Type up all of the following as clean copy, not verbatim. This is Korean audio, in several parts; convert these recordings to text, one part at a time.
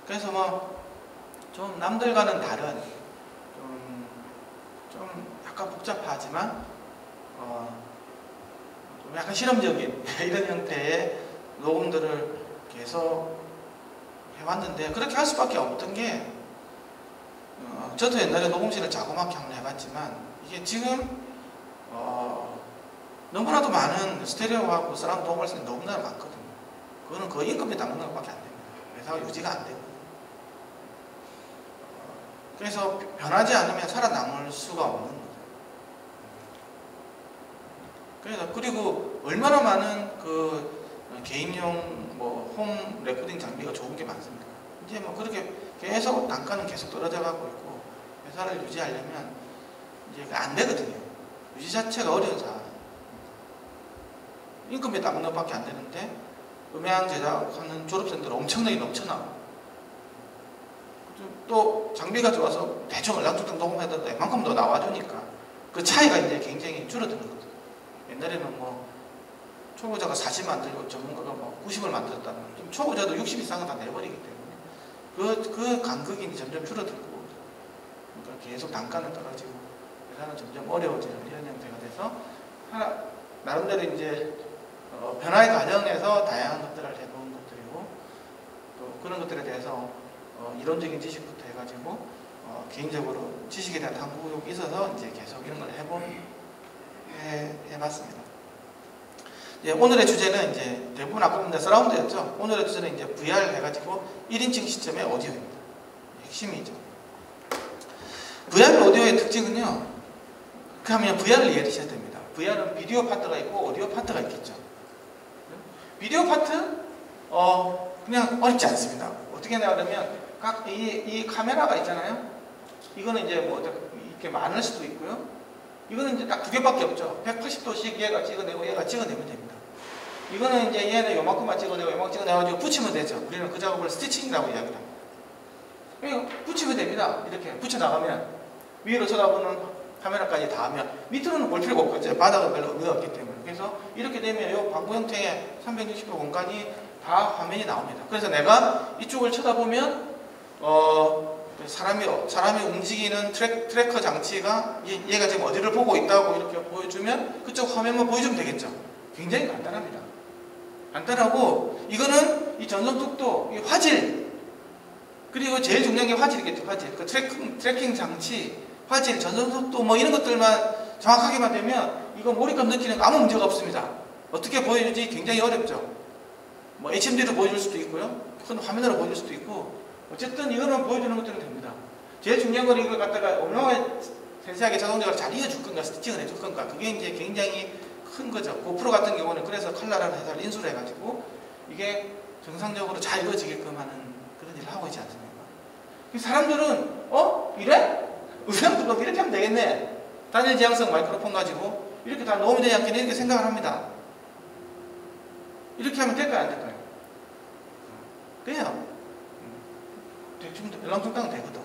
그래서 뭐 좀 남들과는 다른 좀 약간 복잡하지만 좀 약간 실험적인 이런 형태의 녹음들을 계속 해왔는데, 그렇게 할 수밖에 없던 게 저도 옛날에 녹음실을 자그맣게 한번 해봤지만 이게 지금 너무나도 많은 스테레오하고 사운드 녹음할 수 있는 너무나 많거든요. 그거는 거의 임금에 담는 것밖에 안 됩니다. 회사가 유지가 안 되고. 그래서 변하지 않으면 살아남을 수가 없는 거죠. 그래서 그리고 얼마나 많은 그 개인용 뭐 홈 레코딩 장비가 좋은 게 많습니까? 이제 뭐 그렇게 계속 단가는 계속 떨어져 가고 있고, 회사를 유지하려면 이제 안 되거든요. 유지 자체가 어려운 상황. 임금에 담는 것밖에 안 되는데 음향 제작하는 졸업생들 엄청나게 넘쳐나고, 또 장비가 좋아서 대충 얼랑뚱땅 녹음해도 웬만큼 더 나와주니까 그 차이가 이제 굉장히 줄어드는 거죠. 옛날에는 뭐 초보자가 40 만들고 전문가가 뭐 90을 만들었다면 지금 초보자도 60 이상은 다 내버리기 때문에 그 간극이 점점 줄어들고, 그러니까 계속 단가는 떨어지고 회사는 점점 어려워지는 이런 형태가 돼서 나름대로 이제 변화의 과정에서 다양한 것들을 해본 것들이고, 또 그런 것들에 대해서 이론적인 지식부터 해가지고 개인적으로 지식에 대한 탐구욕이 있어서 이제 계속 이런 걸 해봤습니다. 예, 오늘의 주제는 이제 대부분 아까 보면 서라운드였죠. 오늘의 주제는 이제 VR 해가지고 1인칭 시점의 오디오입니다. 핵심이죠. VR 오디오의 특징은요, 그러면 VR을 이해해 주셔야 됩니다. VR은 비디오 파트가 있고 오디오 파트가 있겠죠. 비디오 파트 그냥 어렵지 않습니다. 어떻게 하냐면 이 카메라가 있잖아요. 이거는 이제 뭐 이렇게 많을 수도 있고요. 이거는 이제 딱 두 개밖에 없죠. 180도씩 얘가 찍어내고 얘가 찍어내면 됩니다. 이거는 이제 얘는 요만큼만 찍어내고 요만큼 찍어내가지고 붙이면 되죠. 우리는 그 작업을 스티칭이라고 이야기합니다. 붙이면 됩니다. 이렇게 붙여나가면 위로 쳐다보는 카메라까지 다 하면 밑으로는 볼 필요가 없겠죠. 바닥은 별로 의미가 없기 때문에. 그래서 이렇게 되면 이 방구 형태의 360도 공간이 다 화면이 나옵니다. 그래서 내가 이쪽을 쳐다보면 사람이 움직이는 트래커 장치가 얘가 지금 어디를 보고 있다고 이렇게 보여주면 그쪽 화면만 보여주면 되겠죠. 굉장히 간단합니다. 간단하고, 이거는 이 전선톡도 이 화질, 그리고 제일 중요한 게 화질이겠죠. 화질, 그 트래킹 장치, 화질, 전선속도 뭐 이런 것들만 정확하게만 되면 이거 몰입감 느끼는 거 아무 문제가 없습니다. 어떻게 보여주지 굉장히 어렵죠. 뭐 HMD로 보여줄 수도 있고요, 큰 화면으로 보여줄 수도 있고, 어쨌든 이거는 보여주는 것들은 됩니다. 제일 중요한 건 이걸 갖다가 얼마나 세세하게 자동적으로 잘 이어줄 건가, 스티칭을 해줄 건가, 그게 이제 굉장히 큰 거죠. 고프로 같은 경우는 그래서 칼라라는 회사를 인수를 해가지고 이게 정상적으로 잘 이루어지게끔 하는 그런 일을 하고 있지 않습니까? 사람들은 이래? 음향도 이렇게 하면 되겠네. 단일 지향성 마이크로폰 가지고 이렇게 다 넣으면 되지 않겠네, 이렇게 생각을 합니다. 이렇게 하면 될까요, 안 될까요? 돼요. 대충 별랑뚱땅 되거든.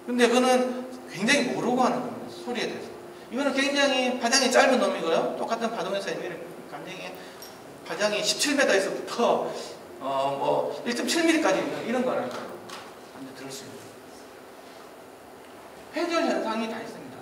근데 그거는 굉장히 모르고 하는 겁니다. 소리에 대해서. 이거는 굉장히 파장이 짧은 놈이고요. 똑같은 파동에서 파장이 17m에서부터 뭐 1.7mm까지 있는 이런 거를 들을 수 있습니다. 회절 현상이 다 있습니다.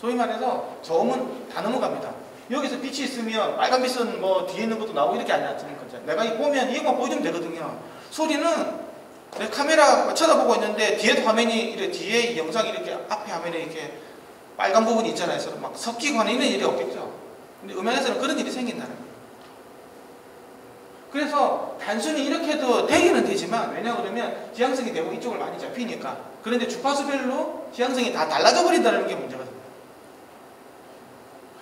소위 말해서 저음은 다 넘어갑니다. 여기서 빛이 있으면 빨간 빛은 뭐 뒤에 있는 것도 나오고 이렇게 안 나타나는 거죠. 내가 보면 이것만 보여주면 되거든요. 소리는 내 카메라 쳐다보고 있는데 뒤에 화면이 뒤에 영상이 이렇게 앞에 화면에 이렇게 빨간 부분이 있잖아요. 그래서 막 섞이고 하는 이런 일이 없겠죠. 근데 음향에서는 그런 일이 생긴다는 거예요. 그래서 단순히 이렇게 해도 되기는 되지만, 왜냐 그러면 지향성이 되고 이쪽을 많이 잡히니까. 그런데 주파수별로 지향성이 다 달라져 버린다는 게 문제가 됩니다.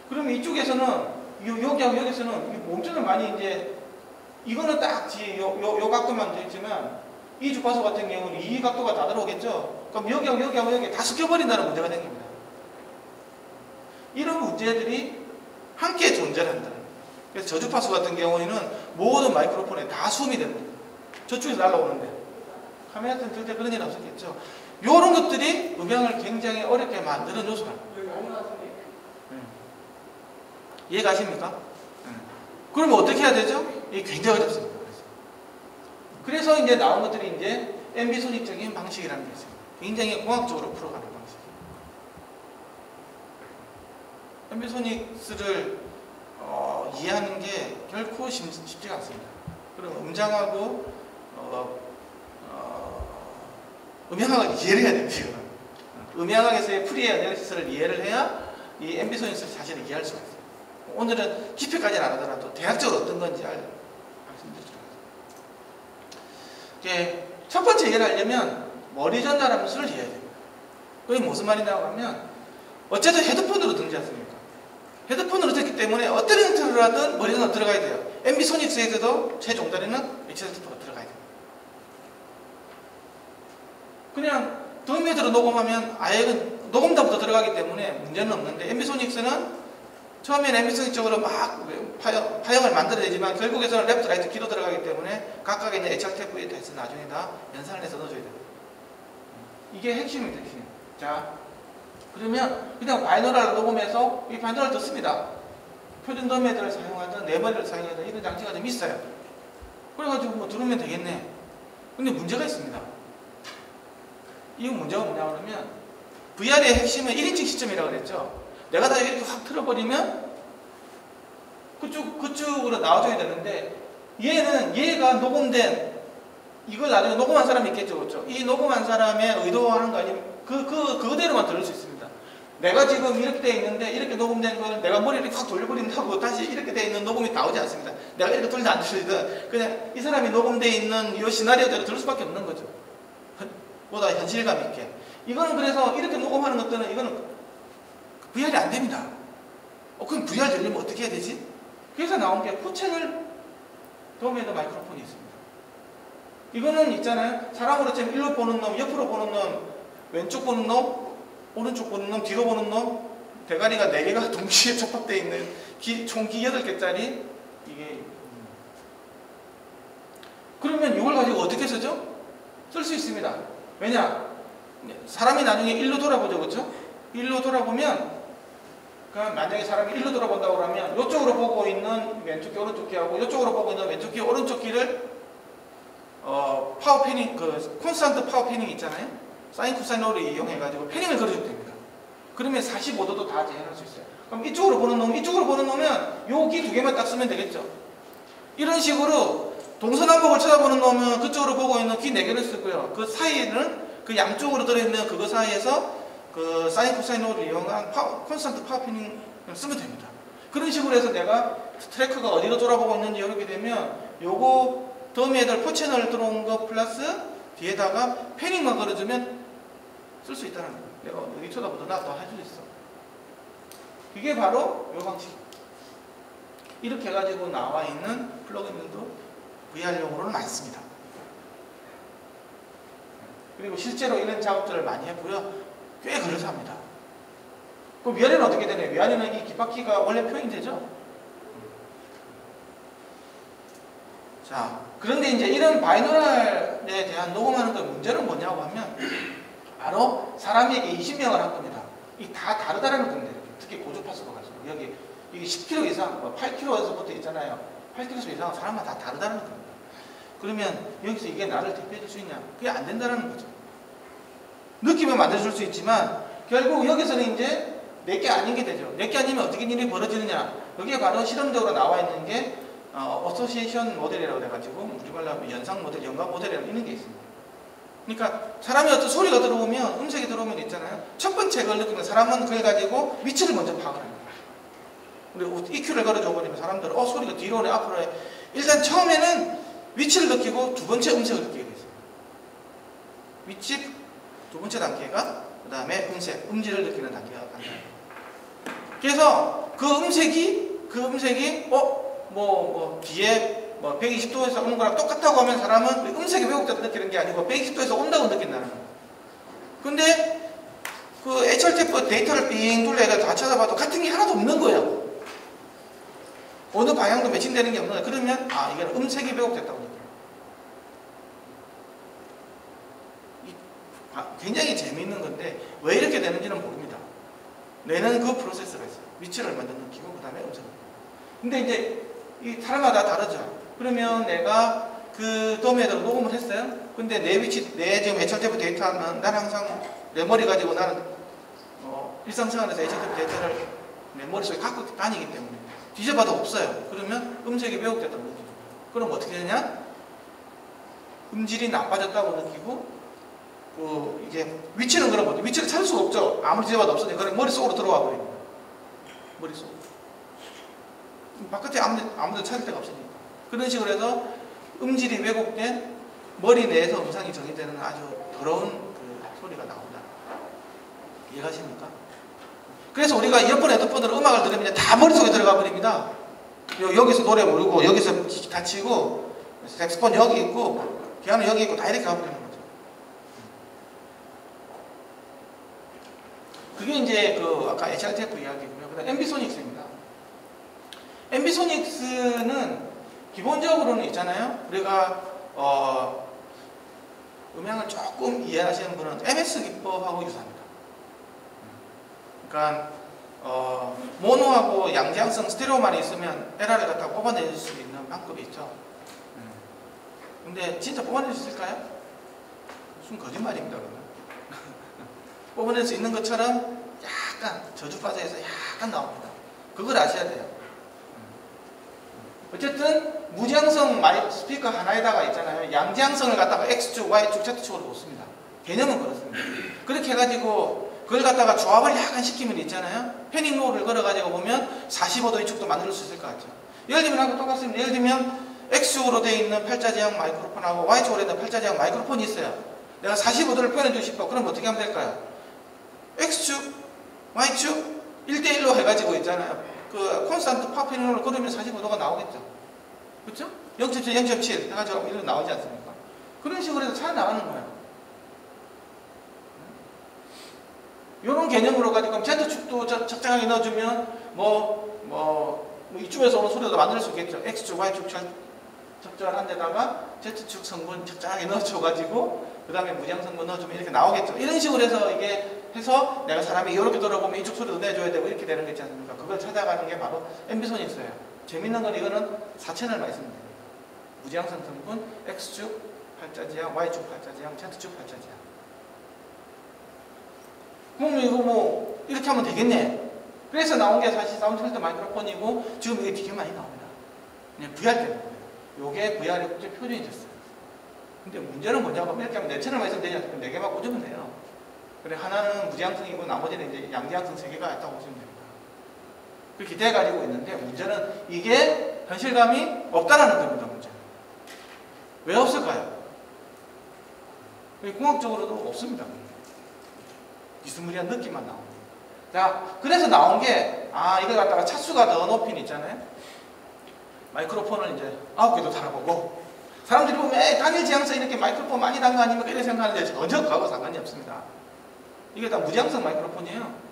그러면 이쪽에서는 여기하고 여기서는 엄청나게 많이 이제 이거는 딱 요 각도만 되어 있지만, 이 주파수 같은 경우는 이 각도가 다 들어오겠죠. 그럼 여기하고 여기 다 섞여버린다는 문제가 생깁니다. 이런 문제들이 함께 존재한다는 거예요. 그래서 저주파수 같은 경우에는 모든 마이크로폰에 다 수음이 됩니다. 저쪽에서 날라오는데 카메라 때는 절대 그런 일은 없었겠죠. 이런 것들이 음향을 굉장히 어렵게 만드는 요소다. 이해가십니까? 그러면 어떻게 해야 되죠? 이게 굉장히 어렵습니다. 그래서 이제 나온 것들이 이제 앰비소닉적인 방식이라는 게 있어요. 굉장히 공학적으로 풀어가는 방식. 앰비소닉스를 이해하는 게 결코 쉽지가 않습니다. 그럼 음장하고 음향학을 이해를 해야 됩니다. 음향학에서의 프리 애널리시스를 이해를 해야 이 앰비소닉스를 사실은 이해할 수가 있어요. 오늘은 깊이까지는 안 하더라도 대략적으로 어떤 건지 말씀드리도록 하겠습니다. 첫 번째 이해를 하려면 머리 전달함수를 이해해야 됩니다. 그게 무슨 말이냐고 하면 어쨌든 헤드폰으로 듣지 않습니까? 헤드폰으로 듣기 때문에 어떤 형태로 하든 머리 전달 들어가야 돼요. 앰비소닉스에서도 최종단에는 HZT가 들어가야 돼요. 그냥 드럼헤드로 녹음하면 아예 녹음다부터 들어가기 때문에 문제는 없는데 앰비소닉스는 처음에는 앰비소닉적으로 막 파형을 만들어내지만 결국에서는 레프트, 라이트, 키로 들어가기 때문에 각각의 이제 HRTF에 대해서 나중에 다 연산을 해서 넣어줘야 돼요. 이게 핵심입니다. 핵심. 자, 그러면 그냥 바이노랄 녹음해서 이 바이노랄 듣습니다. 표준 드럼헤드를 사용하든 네머리를 사용하든 이런 장치가 좀 있어요. 그래가지고 뭐 들으면 되겠네. 근데 문제가 있습니다. 이 문제가 뭐냐 그러면 VR의 핵심은 1인칭 시점이라고 그랬죠. 내가 다 이렇게 확 틀어버리면 그쪽으로 나와줘야 되는데 얘가 녹음된 이걸 나중에 녹음한 사람이 있겠죠. 그렇죠? 이 녹음한 사람의 의도하는 거 아니면 그대로만 들을 수 있습니다. 내가 지금 이렇게 돼 있는데 이렇게 녹음된 걸 내가 머리를 확 돌려버린다고 다시 이렇게 돼 있는 녹음이 나오지 않습니다. 내가 이렇게 돌리든 안 돌리든 그냥 이 사람이 녹음돼 있는 이 시나리오대로 들을 수밖에 없는 거죠. 보다 현실감 있게. 이거는 그래서 이렇게 녹음하는 것들은 이거는 VR이 안 됩니다. 그럼 VR 되려면 어떻게 해야 되지? 그래서 나온 게 포채널 도메이더 마이크로폰이 있습니다. 이거는 있잖아요. 사람으로 치면 일로 보는 놈, 옆으로 보는 놈, 왼쪽 보는 놈, 오른쪽 보는 놈, 뒤로 보는 놈, 대가리가 4개가 동시에 접합되어 있는 총 기 8개짜리 이게 그러면 이걸 가지고 어떻게 쓰죠? 쓸 수 있습니다. 왜냐? 사람이 나중에 일로 돌아보죠. 그렇죠? 일로 돌아보면 그러니까 만약에 사람이 일로 돌아본다고 하면 이쪽으로 보고 있는 왼쪽 귀 오른쪽 귀하고 이쪽으로 보고 있는 왼쪽 귀 오른쪽 귀를 파워 패닝 콘스탄트 파워 패닝 있잖아요. 사인 코사인 롤을 이용해 가지고 패닝을 걸어주면 됩니다. 그러면 45도도 다 재현할 수 있어요. 그럼 이쪽으로 보는 놈, 이쪽으로 보는 놈은 요 귀 2개만 딱 쓰면 되겠죠. 이런 식으로 동서남북을 쳐다보는 놈은 그쪽으로 보고 있는 귀 4개를 쓰고요. 그 사이에는 그 양쪽으로 들어있는 그거 사이에서 그 사인 코사인 롤을 이용한 콘스탄트 파워 패닝을 쓰면 됩니다. 그런 식으로 해서 내가 트래커가 어디로 돌아보고 있는지 이렇게 되면 요거 더미에들 포채널 들어온 거 플러스 뒤에다가 패닝만 걸어주면 쓸 수 있다는 거예요. 내가 여기 쳐다보다 나 더 할 수 있어. 이게 바로 요 방식. 이렇게 해가지고 나와 있는 플러그인들도 VR용으로는 많습니다. 그리고 실제로 이런 작업들을 많이 했고요. 꽤 걸려서 합니다. 그럼 위아래는 어떻게 되나요? 위아래는 이 귓바퀴가 원래 표현되죠? 자, 그런데 이제 이런 바이노랄에 대한 녹음하는 그 문제는 뭐냐고 하면 바로 사람에게 20명을 한 겁니다. 이 다 다르다라는 겁니다. 특히 고주파수가 가지고 여기 이게 10km 이상, 8km에서부터 있잖아요. 8km 이상은 사람마다 다 다르다는 겁니다. 그러면 여기서 이게 나를 대표해줄 수 있냐? 그게 안 된다는 거죠. 느낌을 만들어줄 수 있지만 결국 여기서는 이제 내게 아닌 게 되죠. 내게 아니면 어떻게 일이 벌어지느냐? 여기에 바로 실험적으로 나와 있는 게 어소시에이션 모델이라고 해가지고 우리 말로 하면 연상 모델, 연관 모델이라고 이런 게 있습니다. 그러니까 사람이 어떤 소리가 들어오면 음색이 들어오면 있잖아요. 첫 번째 그걸 느끼는 사람은 그걸 가지고 위치를 먼저 파악을 합니다. 우리 EQ를 걸어줘 버리면 사람들은 소리가 뒤로 오네 앞으로 해. 일단 처음에는 위치를 느끼고 두 번째 음색을 느끼게 되죠. 위치 두 번째 단계가 그 다음에 음질을 느끼는 단계가 간다. 그래서 그 음색이 뒤에 120도에서 오는 거랑 똑같다고 하면 사람은 음색이 왜곡됐다 느끼는 게 아니고 120도에서 온다고 느낀다는 거예요. 근데 그 HRTF 데이터를 빙 둘러서 다 찾아봐도 같은 게 하나도 없는 거예요. 어느 방향도 매칭되는 게 없는 거예요. 그러면 이게 음색이 왜곡됐다고 느껴요. 굉장히 재미있는 건데 왜 이렇게 되는지는 모릅니다. 뇌는 그 프로세스가 있어요. 위치를 먼저 느끼고 그 다음에 음색을. 근데 이제 이 사람마다 다르죠. 그러면 내가 그 도메에다가 녹음을 했어요. 근데 내 위치, 내 지금 HRTF 데이터는 난 항상 내 머리 가지고 나는 일상생활에서 HRTF 데이터를 내 머릿속에 갖고 다니기 때문에 뒤져봐도 없어요. 그러면 음색이 왜곡됐다고 느끼고, 그럼 어떻게 되냐? 음질이 나빠졌다고 느끼고, 이게 위치는 그런 거죠. 위치를 찾을 수가 없죠. 아무리 뒤져봐도 없으니까 그냥 머릿속으로 들어와 버립니다. 머릿속. 바깥에 아무도 찾을 데가 없으니까. 그런 식으로 해서 음질이 왜곡된 머리 내에서 음성이 정의되는 아주 더러운 그 소리가 나온다. 이해가십니까? 그래서 우리가 이어폰, 헤드폰으로 음악을 들으면 다 머릿속에 들어가 버립니다. 여기서 노래 부르고, 여기서 기타 치고, 색스폰 여기 있고, 피아노 여기 있고, 다 이렇게 가버리는 거죠. 그게 이제 아까 HRTF 이야기고요. 그 다음 앰비소닉스입니다. 앰비소닉스는 기본적으로는 있잖아요. 우리가 음향을 조금 이해하시는 분은 MS 기법하고 유사합니다. 그러니까 모노하고 양지향성 스테레오만 있으면 에러를 갖다가 뽑아낼 수 있는 방법이 있죠. 근데 진짜 뽑아낼 수 있을까요? 무슨 거짓말입니다. 그러면. 뽑아낼 수 있는 것처럼 약간 저주파사에서 약간 나옵니다. 그걸 아셔야 돼요. 어쨌든 무지향성 스피커 하나에다가 있잖아요. 양지향성을 갖다가 X축, Y축, Z축으로 놓습니다. 개념은 그렇습니다. 그렇게 해가지고 그걸 갖다가 조합을 약간 시키면 있잖아요. 패닝 롤을 걸어가지고 보면 45도 이축도 만들 수 있을 것 같죠. 예를 들면 하고 똑같습니다. 예를 들면 X축으로 되어 있는 팔자지향 마이크로폰하고 Y축으로 되어 있는 팔자지향 마이크로폰이 있어야 내가 45도를 표현해주고 싶어. 그럼 어떻게 하면 될까요? X축, Y축 1대1로 해가지고 있잖아요. 그 콘스탄트 파워패닝을 걸으면 45도가 나오겠죠. 그렇죠? 0.7, 0.7 해가지고 이렇게 나오지 않습니까? 그런 식으로 해서 잘 나가는 거예요. 이런 개념으로 가지고 Z축도 적당하게 넣어주면 이쪽에서 오는 소리도 만들 수 있겠죠. X축, Y축 적절한 데다가 Z축 성분 적당하게 넣어줘가지고 그 다음에 무지향 성분 넣어주면 이렇게 나오겠죠. 이런 식으로 해서 이게 해서 내가 사람이 이렇게 돌아보면 이쪽 소리도 내줘야 되고 이렇게 되는 거 있지 않습니까? 그걸 찾아가는 게 바로 앰비소닉스예요. 재밌는 건 이거는 4채널 말씀드립니다. 무지향성 성분, X축 팔자지향, Y축 팔자지향, Z축 팔자지향. 그럼 이거 이렇게 하면 되겠네. 그래서 나온 게 사실 사운드 필터 마이크로폰이고 지금 이게 되게 많이 나옵니다. 그냥 VR 때문에. 요게 VR의 국제 표준이 됐어요. 근데 문제는 뭐냐고 이렇게 하면 4채널만 있으면 되지 않습니까? 4개만 꽂으면 돼요. 그래, 하나는 무지향성이고 나머지는 이제 양지향성 3개가 있다고 보시면 됩니다. 그렇게 돼가지고 있는데 문제는 이게 현실감이 없다라는 겁니다. 문제는. 왜 없을까요? 공학적으로도 없습니다. 비스무리한 느낌만 나옵니다. 자, 그래서 나온 게 이걸 갖다가 차수가 더 높인 있잖아요. 마이크로폰을 이제 9개도 달아보고 사람들이 보면 단일 지향성 이렇게 마이크로폰 많이 단 거 아닙니까? 이렇게 생각하는데 전혀 그거하고 상관이 없습니다. 이게 다 무지향성 마이크로폰이에요.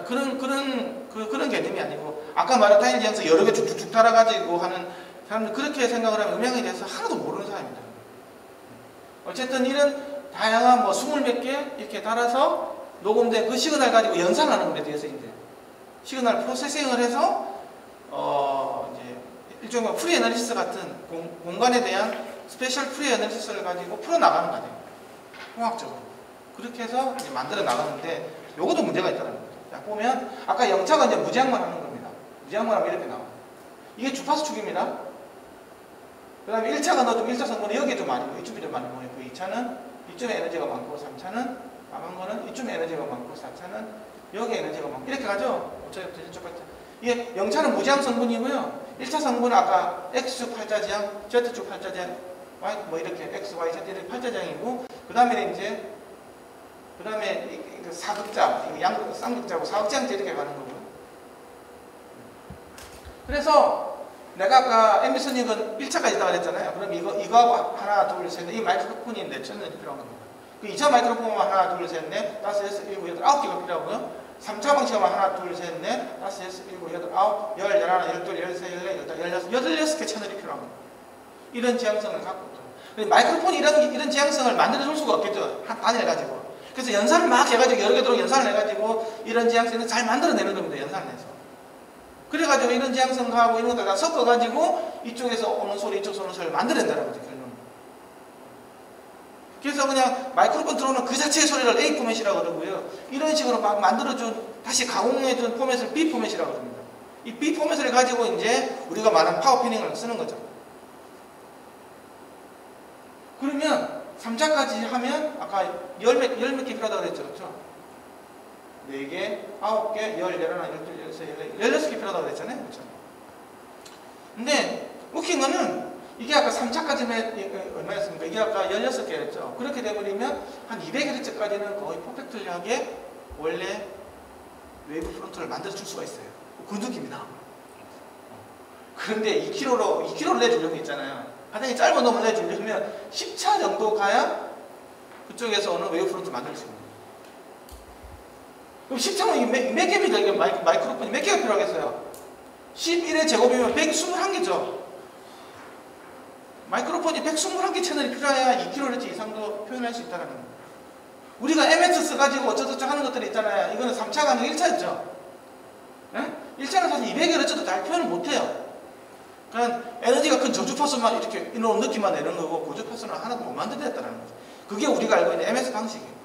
그런 개념이 아니고 아까 말한 단일 지향성 여러 개 쭉쭉쭉 달아가지고 하는 사람들 그렇게 생각을 하면 음향에 대해서 하나도 모르는 사람입니다. 어쨌든 이런 다양한 20몇 개 이렇게 달아서 녹음된 그 시그널 가지고 연산하는 겁니다. 뒤에서 이제 시그널 프로세싱을 해서 이제 일종의 프리 애널리시스 같은 공간에 대한 스페셜 프리 애널리시스를 가지고 풀어나가는 과정입니다. 공학적으로. 그렇게 해서 이제 만들어 나가는데 요것도 문제가 있다는 거죠. 자, 보면 아까 영차가 이제 무지향만 하는 겁니다. 무지향만 하면 이렇게 나와요. 이게 주파수 축입니다. 그 다음에 1차가 넣어주면 1차 성분은 여기에 좀 많이 모여, 이쪽이 좀 많이 모였고 2차는 이쪽에 에너지가 많고 3차는 남은 거는 이쪽에 에너지가 많고 4차는 여기에 에너지가 많고 이렇게 가죠. 5차부터 1차까지. 이게 0차는 무지향 성분이고요. 1차 성분은 아까 X축 팔자지향, Z축 팔자지향, Y 이렇게 X, Y, Z 이렇게 팔자지향이고 그 다음에 사극자, 쌍극자고 사극자한테 이렇게 가는 거고요. 그래서 내가 아까 앰비소닉은 1차까지 있다고 그랬잖아요. 그럼 이거하고 하나, 둘, 셋, 넷, 이 마이크로폰이 4채널이 필요한 겁니다. 그 2차 마이크로폰만 하나, 둘, 셋, 넷, 5, 6, 7, 8, 9개가 필요하고요. 3차 방식만 하나, 둘, 셋, 넷, 5, 6, 7, 8, 9, 10, 11, 12, 13, 14, 16 채널이 필요한 겁니다. 이런 지향성을 갖고 있죠. 마이크로폰이 이런 지향성을 만들어줄 수가 없겠죠. 단일해가지고. 그래서 연산을 막 해가지고 여러 개 들어 연산을 해가지고 이런 지향성을 잘 만들어내는 겁니다. 연산을 해서. 그래가지고 이런 지향성하고 이런 것들 다 섞어가지고 이쪽에서 오는 소리, 이쪽에서 오는 소리를 만들어낸다는 거죠, 결론은. 그래서 그냥 마이크로폰 들어오는 그 자체의 소리를 A 포맷이라고 그러고요. 이런 식으로 막 만들어준, 다시 가공해준 포맷을 B 포맷이라고 합니다. 이 B 포맷을 가지고 이제 우리가 말하는 파워 패닝을 쓰는 거죠. 그러면 3차까지 하면 아까 열 몇 개 필요하다고 그랬죠, 그렇죠? 4개, 9개, 11, 12, 13, 16개 필요하다고 그랬잖아요, 그렇죠? 근데 웃긴 거는 이게 아까 3차까지면 얼마였습니까? 이게 아까 16개였죠. 그렇게 돼버리면 한 200Hz까지는 거의 퍼펙트리하게 원래 웨이브 프론트를 만들어줄 수가 있어요. 그 느낌이나. 그런데 2kg를 내주려고 했잖아요. 가장이 짧은 놈을 내주려면 10차 정도 가야 그쪽에서 오는 웨이브 프론트를 만들 수 있습니다. 그럼 10차면 몇 개입니까? 이게 마이크로폰이 몇 개가 필요하겠어요? 11의 제곱이면 121개죠. 마이크로폰이 121개 채널이 필요해야 2kHz 이상도 표현할 수 있다는 겁니다. 우리가 MX 써가지고 어쩌고저쩌고 하는 것들이 있잖아요. 이거는 3차가 아니고 1차였죠. 네? 1차는 사실 200Hz도 다 표현을 못해요. 그냥 에너지가 큰 저주파수만 이렇게 이런 느낌만 내는 거고 고주파수는 하나도 못 만들어냈다는 거죠. 그게 우리가 알고 있는 MS 방식이에요.